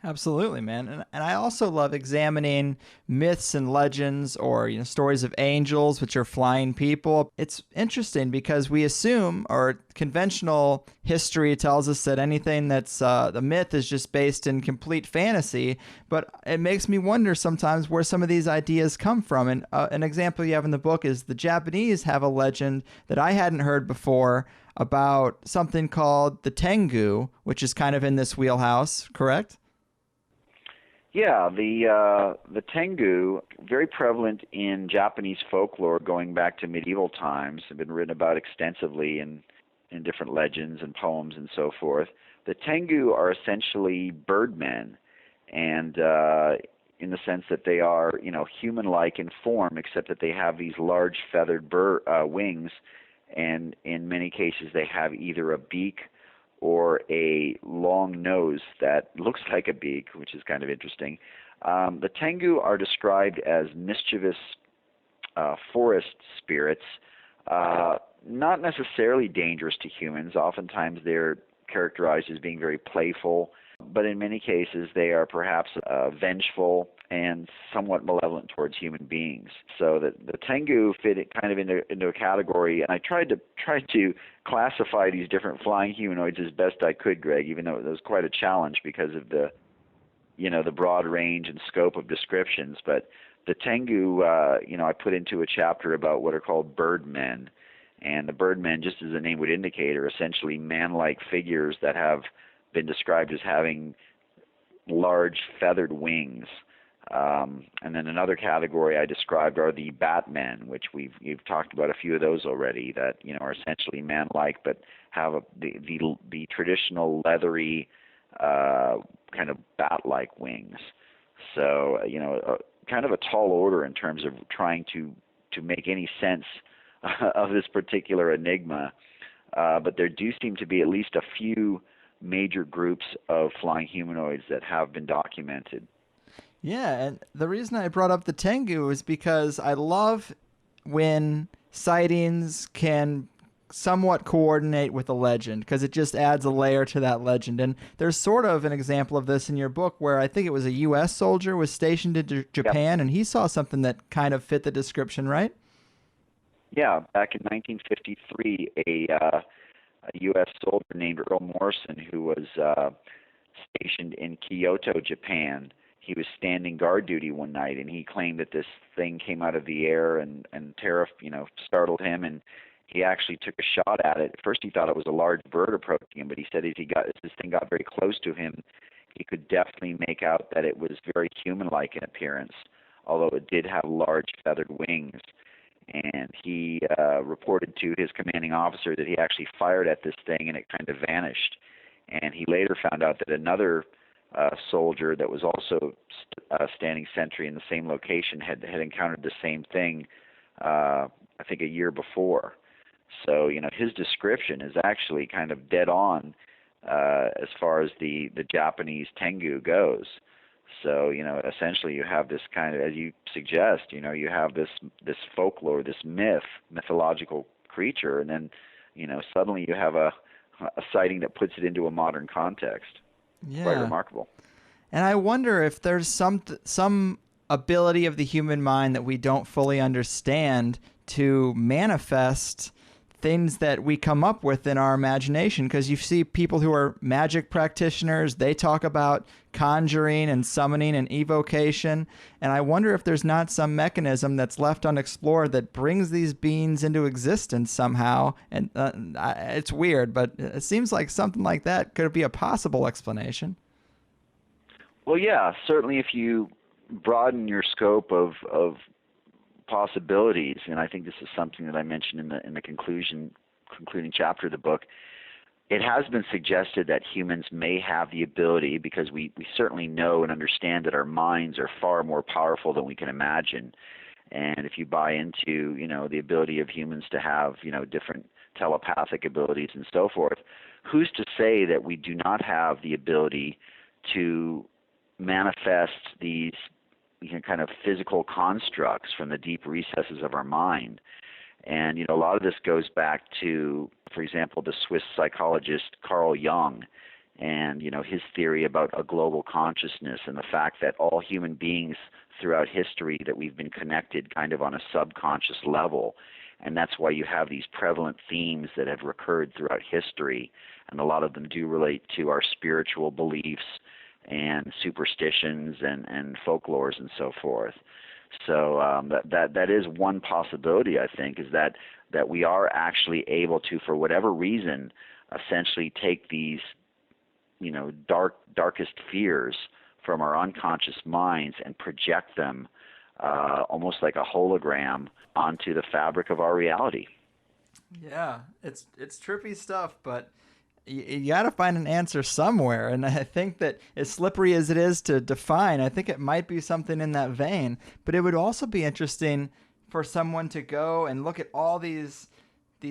Absolutely, man. And I also love examining myths and legends or stories of angels, which are flying people. It's interesting because we assume, or conventional history tells us, that anything that's the myth is just based in complete fantasy. But it makes me wonder sometimes where some of these ideas come from. And an example you have in the book is the Japanese have a legend that I hadn't heard before about something called the Tengu, which is kind of in this wheelhouse, correct? Yeah, the Tengu, very prevalent in Japanese folklore going back to medieval times, have been written about extensively in different legends and poems and so forth. The Tengu are essentially birdmen, and in the sense that they are, human-like in form, except that they have these large feathered wings, and in many cases they have either a beak or a long nose that looks like a beak, which is kind of interesting. The Tengu are described as mischievous forest spirits, not necessarily dangerous to humans. Oftentimes they're characterized as being very playful, but in many cases they are perhaps vengeful and somewhat malevolent towards human beings. So the Tengu fit it kind of into a category, and I tried to classify these different flying humanoids as best I could, Greg, even though it was quite a challenge because of the broad range and scope of descriptions. But the Tengu, I put into a chapter about what are called birdmen, and the birdmen, just as the name would indicate, are essentially man-like figures that have been described as having large feathered wings. And then another category I described are the Batmen, which we've talked about a few of those already, that are essentially man-like but have the traditional leathery kind of bat-like wings. So kind of a tall order in terms of trying to make any sense of this particular enigma. But there do seem to be at least a few major groups of flying humanoids that have been documented. Yeah, and the reason I brought up the Tengu is because I love when sightings can somewhat coordinate with a legend, because it just adds a layer to that legend. And there's sort of an example of this in your book where I think it was a U.S. soldier was stationed in Japan, and he saw something that kind of fit the description, right? Yeah, back in 1953, a U.S. soldier named Earl Morrison, who was stationed in Kyoto, Japan, he was standing guard duty one night, and he claimed that this thing came out of the air and startled him, and he actually took a shot at it. At first he thought it was a large bird approaching him, but he said as this thing got very close to him, he could definitely make out that it was very human-like in appearance, although it did have large feathered wings. And he reported to his commanding officer that he actually fired at this thing, and it kind of vanished. And he later found out that another soldier that was also standing sentry in the same location had encountered the same thing, I think a year before. So, his description is actually kind of dead on as far as the Japanese Tengu goes. So, essentially you have this kind of, as you suggest, you have this folklore, this mythological creature, and then, suddenly you have a sighting that puts it into a modern context. Yeah. Quite remarkable. And I wonder if there's some ability of the human mind that we don't fully understand to manifest things that we come up with in our imagination, because you see people who are magic practitioners, they talk about conjuring and summoning and evocation, and I wonder if there's not some mechanism that's left unexplored that brings these beings into existence somehow. And it's weird, but it seems like something like that could be a possible explanation. Well, yeah, certainly if you broaden your scope of possibilities, and I think this is something that I mentioned in the concluding chapter of the book. it has been suggested that humans may have the ability, because we certainly know and understand that our minds are far more powerful than we can imagine. And if you buy into, the ability of humans to have, different telepathic abilities and so forth, who's to say that we do not have the ability to manifest these kind of physical constructs from the deep recesses of our mind? And a lot of this goes back to, for example, the Swiss psychologist Carl Jung, and his theory about a global consciousness, and the fact that all human beings throughout history, that we've been connected kind of on a subconscious level. And that's why you have these prevalent themes that have recurred throughout history, and a lot of them do relate to our spiritual beliefs and superstitions and folklores and so forth. So that is one possibility, I think, is that we are actually able to, for whatever reason, essentially take these darkest fears from our unconscious minds and project them almost like a hologram onto the fabric of our reality. Yeah, it's trippy stuff, but you got to find an answer somewhere. And I think that, as slippery as it is to define, I think it might be something in that vein. But it would also be interesting for someone to go and look at all these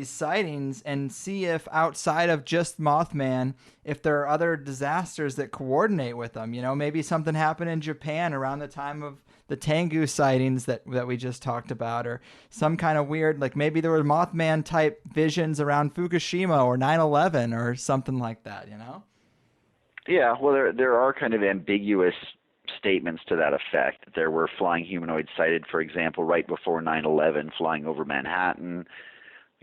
sightings and see if, outside of just Mothman, if there are other disasters that coordinate with them. Maybe something happened in Japan around the time of the Tengu sightings that we just talked about, or some kind of weird, like maybe there were Mothman type visions around Fukushima or 9/11 or something like that, Yeah, well, there are kind of ambiguous statements to that effect. There were flying humanoids sighted, for example, right before 9/11, flying over Manhattan,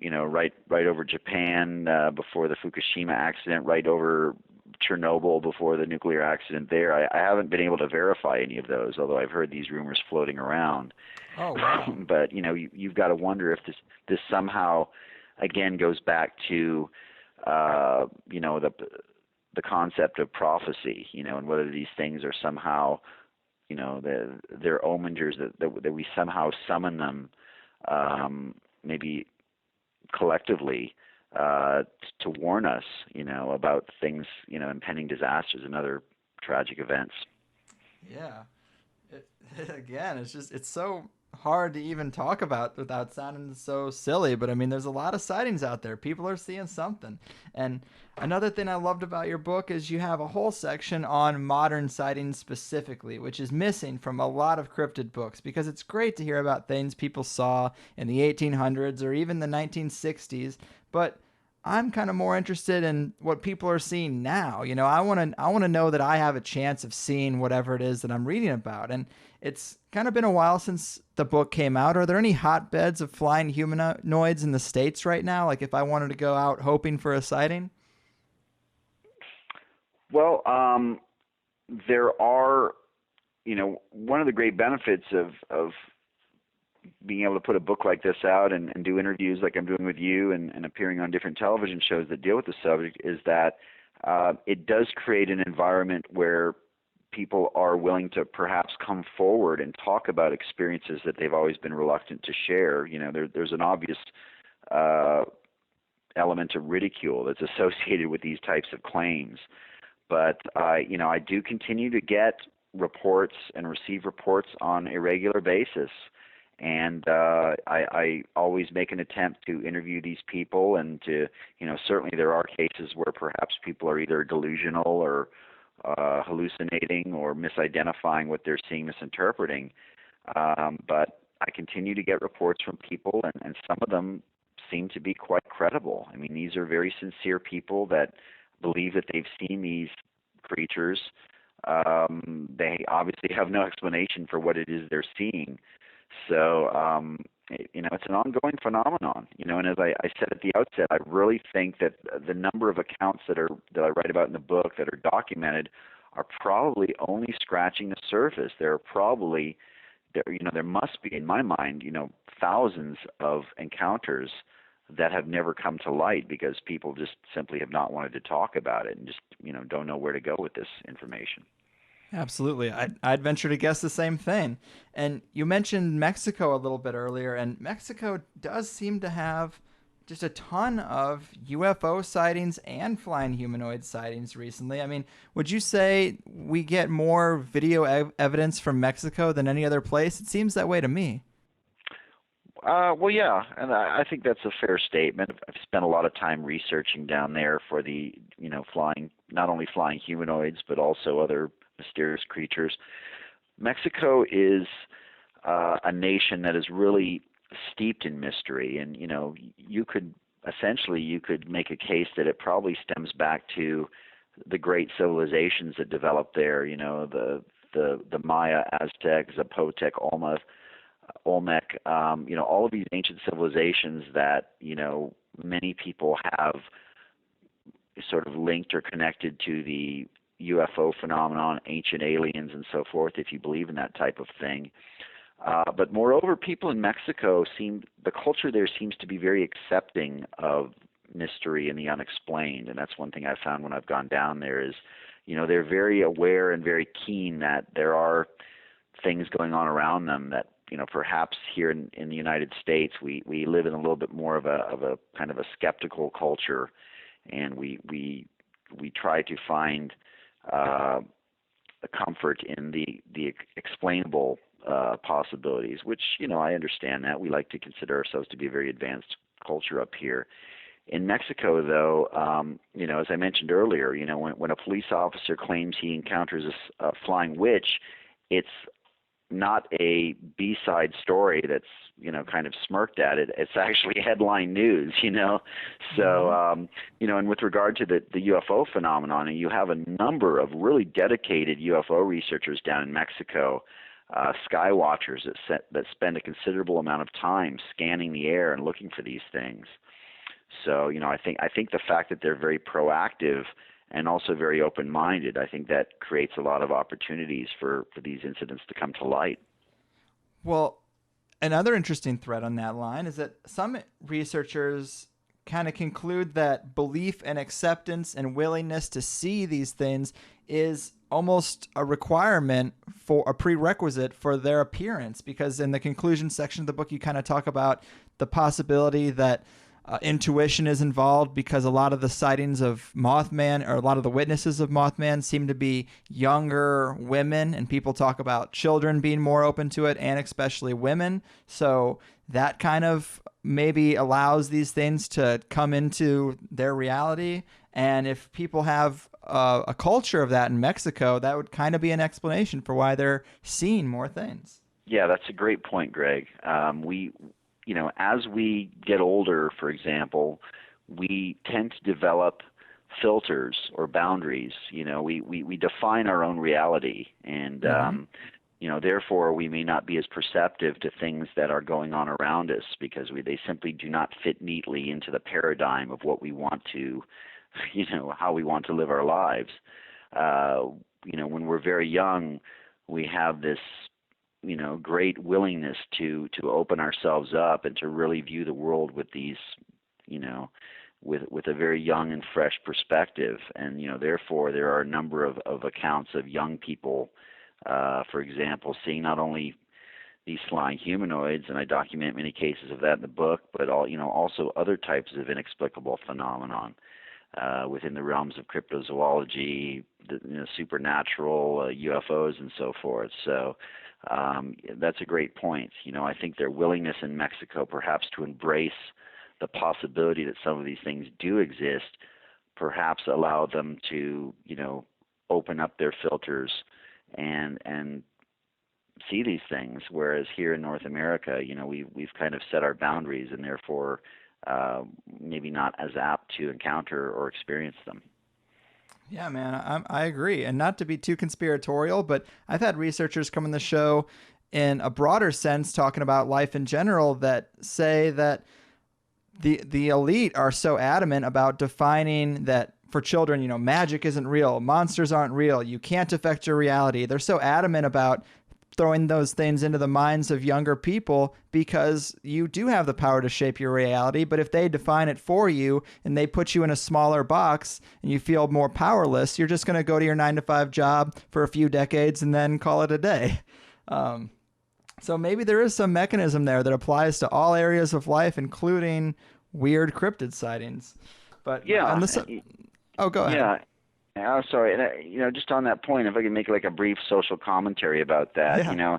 right over Japan before the Fukushima accident, right over Chernobyl before the nuclear accident there. I haven't been able to verify any of those, although I've heard these rumors floating around. Oh, wow. But, you've got to wonder if this somehow, again, goes back to, the concept of prophecy, and whether these things are somehow, they're omingers, that we somehow summon them, maybe collectively, to warn us, about things, impending disasters and other tragic events. Yeah. Again, it's so hard to even talk about without sounding so silly, but I mean, there's a lot of sightings out there. People are seeing something. And another thing I loved about your book is you have a whole section on modern sightings specifically, which is missing from a lot of cryptid books, because it's great to hear about things people saw in the 1800s or even the 1960s, but I'm kind of more interested in what people are seeing now. I want to know that I have a chance of seeing whatever it is that I'm reading about. And it's kind of been a while since the book came out. Are there any hotbeds of flying humanoids in the States right now? Like if I wanted to go out hoping for a sighting? Well, there are, one of the great benefits of being able to put a book like this out and do interviews like I'm doing with you and appearing on different television shows that deal with the subject is that it does create an environment where people are willing to perhaps come forward and talk about experiences that they've always been reluctant to share. There's an obvious element of ridicule that's associated with these types of claims. But, I do continue to get reports and receive reports on a regular basis. And I always make an attempt to interview these people, and to, certainly there are cases where perhaps people are either delusional or hallucinating or misidentifying what they're seeing, misinterpreting. But I continue to get reports from people, and some of them seem to be quite credible. I mean, these are very sincere people that believe that they've seen these creatures. They obviously have no explanation for what it is they're seeing. So, it's an ongoing phenomenon, and as I said at the outset, I really think that the number of accounts that I write about in the book that are documented are probably only scratching the surface. There must be, in my mind, thousands of encounters that have never come to light because people just simply have not wanted to talk about it and just, don't know where to go with this information. Absolutely. I'd venture to guess the same thing. And you mentioned Mexico a little bit earlier, and Mexico does seem to have just a ton of UFO sightings and flying humanoid sightings recently. I mean, would you say we get more video evidence from Mexico than any other place? It seems that way to me. Well, yeah, and I think that's a fair statement. I've spent a lot of time researching down there for the, not only flying humanoids, but also other mysterious creatures. Mexico is a nation that is really steeped in mystery, and you could make a case that it probably stems back to the great civilizations that developed there. The Maya, Aztec, Zapotec, Olmec, all of these ancient civilizations that many people have sort of linked or connected to the UFO phenomenon, ancient aliens, and so forth, if you believe in that type of thing. But moreover, people in Mexico the culture there seems to be very accepting of mystery and the unexplained, and that's one thing I've found when I've gone down there is, they're very aware and very keen that there are things going on around them that, perhaps here in the United States, we live in a little bit more of a kind of a skeptical culture, and we try to find a comfort in the explainable possibilities, which, I understand that. We like to consider ourselves to be a very advanced culture up here. In Mexico, though, as I mentioned earlier, when a police officer claims he encounters a flying witch, it's not a B-side story that's, kind of smirked at it. It's actually headline news, So, and with regard to the UFO phenomenon, you have a number of really dedicated UFO researchers down in Mexico, sky watchers that spend a considerable amount of time scanning the air and looking for these things. So, I think the fact that they're very proactive and also very open-minded, I think that creates a lot of opportunities for these incidents to come to light. Well, another interesting thread on that line is that some researchers kind of conclude that belief and acceptance and willingness to see these things is almost a requirement for a prerequisite for their appearance, because in the conclusion section of the book, you kind of talk about the possibility that intuition is involved, because a lot of the sightings of Mothman, or a lot of the witnesses of Mothman, seem to be younger women, and people talk about children being more open to it, and especially women. So that kind of maybe allows these things to come into their reality. And if people have a culture of that in Mexico, that would kind of be an explanation for why they're seeing more things. Yeah, that's a great point, Greg. As we get older, for example, we tend to develop filters or boundaries. We define our own reality, and therefore we may not be as perceptive to things that are going on around us, because they simply do not fit neatly into the paradigm of what we want to, how we want to live our lives. When we're very young, we have this great willingness to open ourselves up and to really view the world with these, with a very young and fresh perspective. And, therefore there are a number of accounts of young people, for example, seeing not only these flying humanoids, and I document many cases of that in the book, but also other types of inexplicable phenomenon within the realms of cryptozoology, supernatural, UFOs, and so forth. So that's a great point. I think their willingness in Mexico perhaps to embrace the possibility that some of these things do exist perhaps allow them to, open up their filters and see these things, whereas here in North America, we've kind of set our boundaries, and therefore maybe not as apt to encounter or experience them. Yeah, man, I agree. And not to be too conspiratorial, but I've had researchers come on the show in a broader sense, talking about life in general, that say that the elite are so adamant about defining that for children, magic isn't real, monsters aren't real, you can't affect your reality. They're so adamant about throwing those things into the minds of younger people, because you do have the power to shape your reality. But if they define it for you and they put you in a smaller box and you feel more powerless, you're just going to go to your 9-to-5 job for a few decades and then call it a day. So maybe there is some mechanism there that applies to all areas of life, including weird cryptid sightings. But Yeah. on the go ahead. Yeah. Oh, sorry. And, just on that point, if I could make like a brief social commentary about that, Yeah.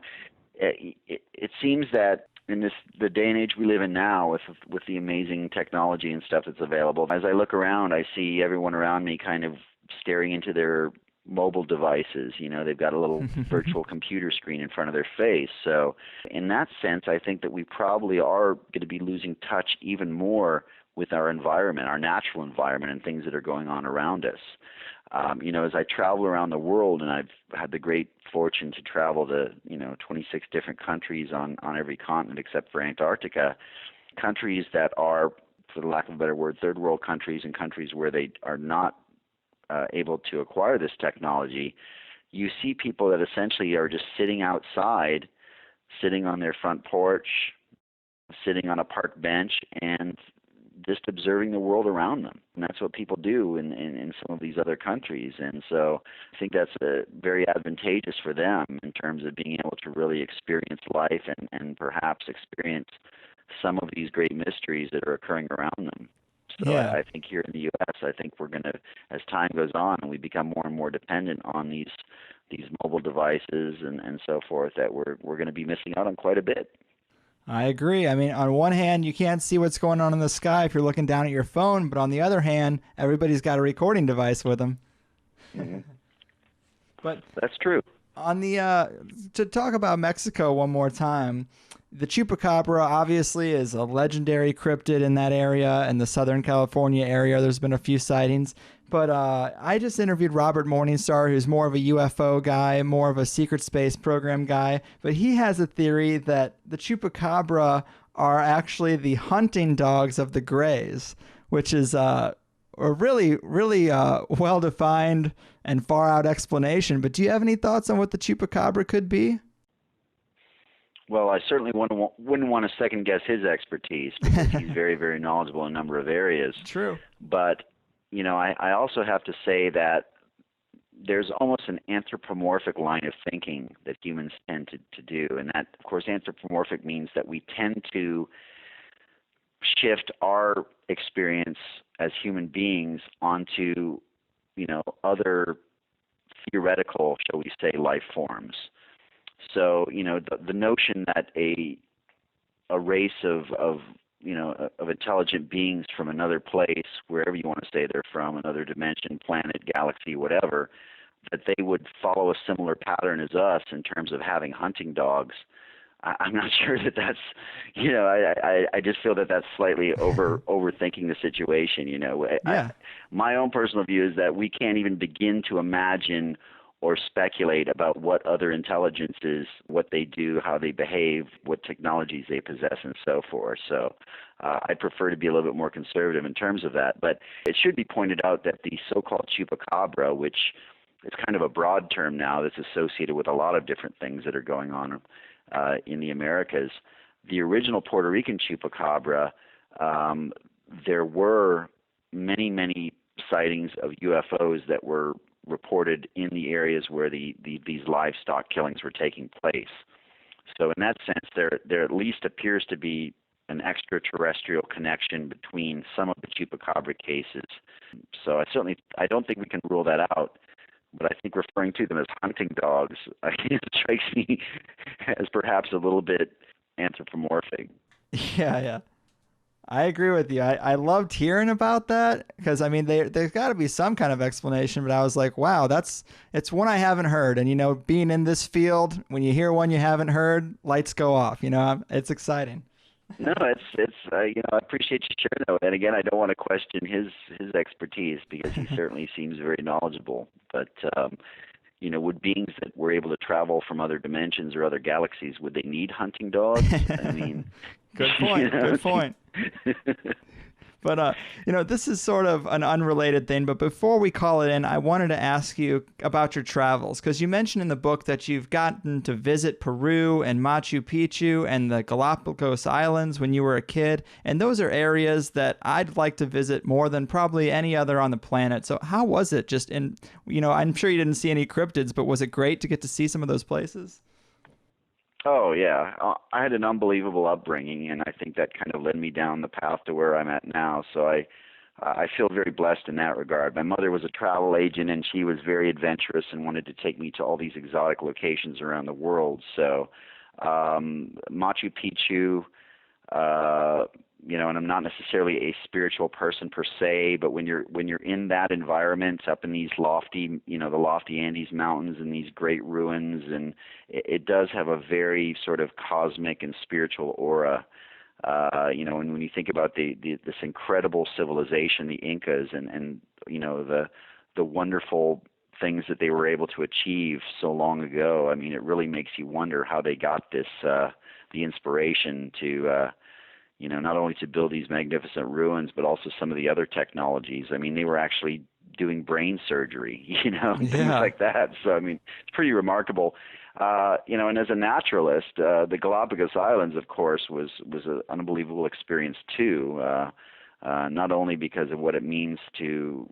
It seems that in the day and age we live in now, with the amazing technology and stuff that's available, as I look around, I see everyone around me kind of staring into their mobile devices. They've got a little virtual computer screen in front of their face. So in that sense, I think that we probably are going to be losing touch even more with our environment, our natural environment, and things that are going on around us. As I travel around the world, and I've had the great fortune to travel to 26 different countries on every continent except for Antarctica, countries that are, for the lack of a better word, third world countries, and countries where they are not able to acquire this technology, you see people that essentially are just sitting outside, sitting on their front porch, sitting on a park bench, and just observing the world around them. And that's what people do in some of these other countries. And so I think that's very advantageous for them in terms of being able to really experience life and perhaps experience some of these great mysteries that are occurring around them. So Yeah. I think here in the U.S., I think we're going to, as time goes on and we become more and more dependent on these mobile devices and so forth, that we're going to be missing out on quite a bit. I agree. I mean, on one hand, you can't see what's going on in the sky if you're looking down at your phone, but on the other hand, everybody's got a recording device with them. Mm-hmm. But that's true. On the to talk about Mexico one more time, the chupacabra obviously is a legendary cryptid in that area, in the Southern California area. There's been a few sightings. But I just interviewed Robert Morningstar, who's more of a UFO guy, more of a secret space program guy. But he has a theory that the chupacabra are actually the hunting dogs of the Greys, which is a really, really well-defined and far-out explanation. But do you have any thoughts on what the chupacabra could be? Well, I certainly wouldn't want to second-guess his expertise, because he's very, very knowledgeable in a number of areas. True. But I also have to say that there's almost an anthropomorphic line of thinking that humans tend to do. And that, of course, anthropomorphic means that we tend to shift our experience as human beings onto, other theoretical, shall we say, life forms. So, the notion that a race of intelligent beings from another place, wherever you want to say they're from, another dimension, planet, galaxy, whatever, that they would follow a similar pattern as us in terms of having hunting dogs. I'm not sure that's, I just feel that that's slightly overthinking the situation. My own personal view is that we can't even begin to imagine or speculate about what other intelligences, what they do, how they behave, what technologies they possess, and so forth. So I prefer to be a little bit more conservative in terms of that. But it should be pointed out that the so-called chupacabra, which is kind of a broad term now that's associated with a lot of different things that are going on in the Americas, the original Puerto Rican chupacabra, there were many, many sightings of UFOs that were reported in the areas where these livestock killings were taking place. So in that sense, there at least appears to be an extraterrestrial connection between some of the chupacabra cases. So I don't think we can rule that out. But I think referring to them as hunting dogs strikes me as perhaps a little bit anthropomorphic. Yeah. I agree with you. I loved hearing about that because, there's got to be some kind of explanation, but I was like, wow, it's one I haven't heard. And, being in this field, when you hear one you haven't heard, lights go off. It's exciting. No, it's I appreciate you sharing that. And again, I don't want to question his expertise because he certainly seems very knowledgeable. But would beings that were able to travel from other dimensions or other galaxies, would they need hunting dogs? Good point. Good point. But, this is sort of an unrelated thing. But before we call it in, I wanted to ask you about your travels. Because you mentioned in the book that you've gotten to visit Peru and Machu Picchu and the Galapagos Islands when you were a kid. And those are areas that I'd like to visit more than probably any other on the planet. So how was it just I'm sure you didn't see any cryptids, but was it great to get to see some of those places? Oh yeah, I had an unbelievable upbringing, and I think that kind of led me down the path to where I'm at now. So I feel very blessed in that regard. My mother was a travel agent, and she was very adventurous and wanted to take me to all these exotic locations around the world. So Machu Picchu, and I'm not necessarily a spiritual person per se, but when you're in that environment, up in these lofty, the lofty Andes Mountains and these great ruins, and it does have a very sort of cosmic and spiritual aura. And when you think about this incredible civilization, the Incas, and the wonderful things that they were able to achieve so long ago, I mean, it really makes you wonder how they got this, the inspiration to, not only to build these magnificent ruins, but also some of the other technologies. I mean, they were actually doing brain surgery, things like that. So, I mean, it's pretty remarkable. And as a naturalist, the Galapagos Islands, of course, was an unbelievable experience too. Not only because of what it means to,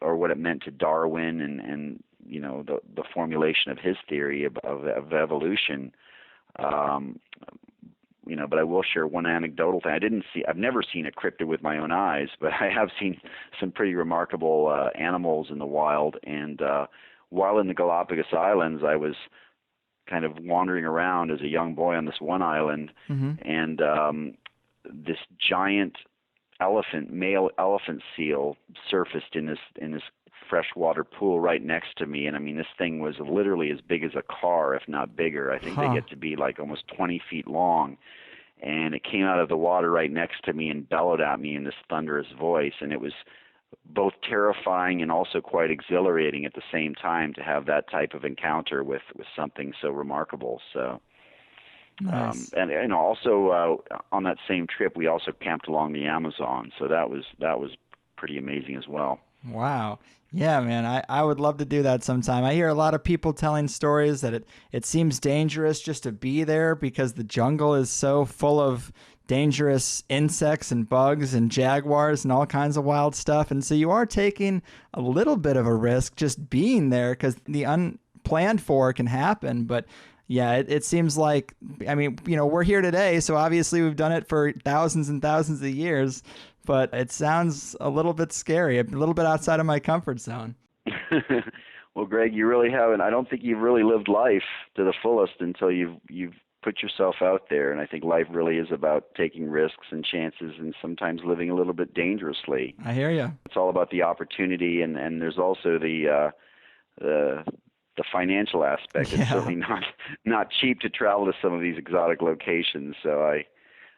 or what it meant to Darwin and the formulation of his theory of evolution. But I will share one anecdotal thing. I've never seen a cryptid with my own eyes, but I have seen some pretty remarkable animals in the wild. And while in the Galapagos Islands, I was kind of wandering around as a young boy on this one island, and this giant male elephant seal surfaced in this freshwater pool right next to me. And I mean, this thing was literally as big as a car, if not bigger. I think they get to be like almost 20 feet long. And it came out of the water right next to me and bellowed at me in this thunderous voice. And it was both terrifying and also quite exhilarating at the same time to have that type of encounter with something so remarkable. So, nice. and also on that same trip, we also camped along the Amazon. So that was pretty amazing as well. Wow. Yeah, man, I would love to do that sometime. I hear a lot of people telling stories that it seems dangerous just to be there because the jungle is so full of dangerous insects and bugs and jaguars and all kinds of wild stuff. And so you are taking a little bit of a risk just being there because the unplanned for can happen. But yeah, it seems like, I mean, we're here today, so obviously we've done it for thousands and thousands of years. But it sounds a little bit scary, a little bit outside of my comfort zone. Well, Greg, you really haven't. I don't think you've really lived life to the fullest until you've put yourself out there. And I think life really is about taking risks and chances and sometimes living a little bit dangerously. I hear you. It's all about the opportunity, and there's also the financial aspect. It's certainly not cheap to travel to some of these exotic locations. So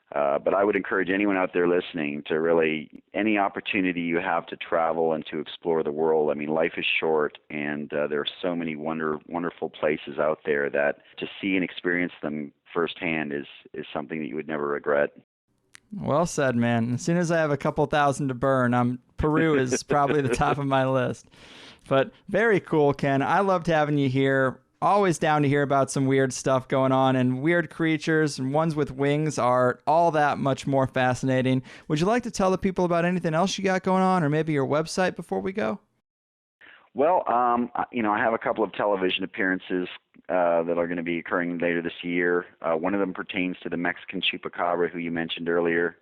but I would encourage anyone out there listening to really, any opportunity you have to travel and to explore the world. I mean, life is short, and there are so many wonderful places out there that to see and experience them firsthand is something that you would never regret. Well said, man. As soon as I have a couple thousand to burn, Peru is probably the top of my list. But very cool, Ken. I loved having you here. Always down to hear about some weird stuff going on, and weird creatures and ones with wings are all that much more fascinating. Would you like to tell the people about anything else you got going on, or maybe your website before we go? Well, I have a couple of television appearances that are going to be occurring later this year. One of them pertains to the Mexican chupacabra, who you mentioned earlier.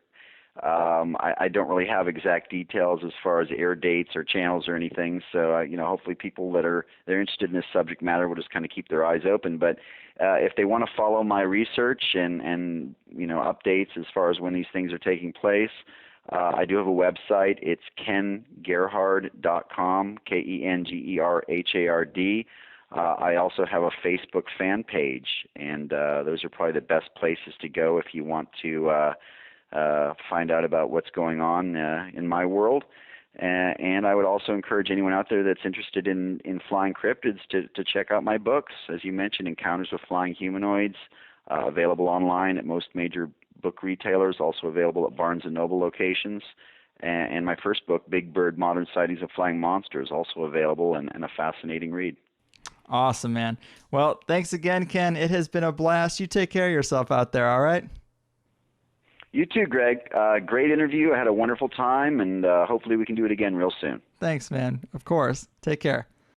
I don't really have exact details as far as air dates or channels or anything. So, hopefully people they're interested in this subject matter will just kind of keep their eyes open. But if they want to follow my research and updates as far as when these things are taking place, I do have a website. It's kengerhard.com, KenGerhard. I also have a Facebook fan page, and those are probably the best places to go if you want to find out about what's going on in my world. And I would also encourage anyone out there that's interested in flying cryptids to check out my books. As you mentioned, Encounters with Flying Humanoids, available online at most major book retailers, also available at Barnes & Noble locations. And my first book, Big Bird, Modern Sightings of Flying Monsters, also available and a fascinating read. Awesome, man. Well, thanks again, Ken. It has been a blast. You take care of yourself out there, all right? You too, Greg. Great interview. I had a wonderful time, and hopefully we can do it again real soon. Thanks, man. Of course. Take care.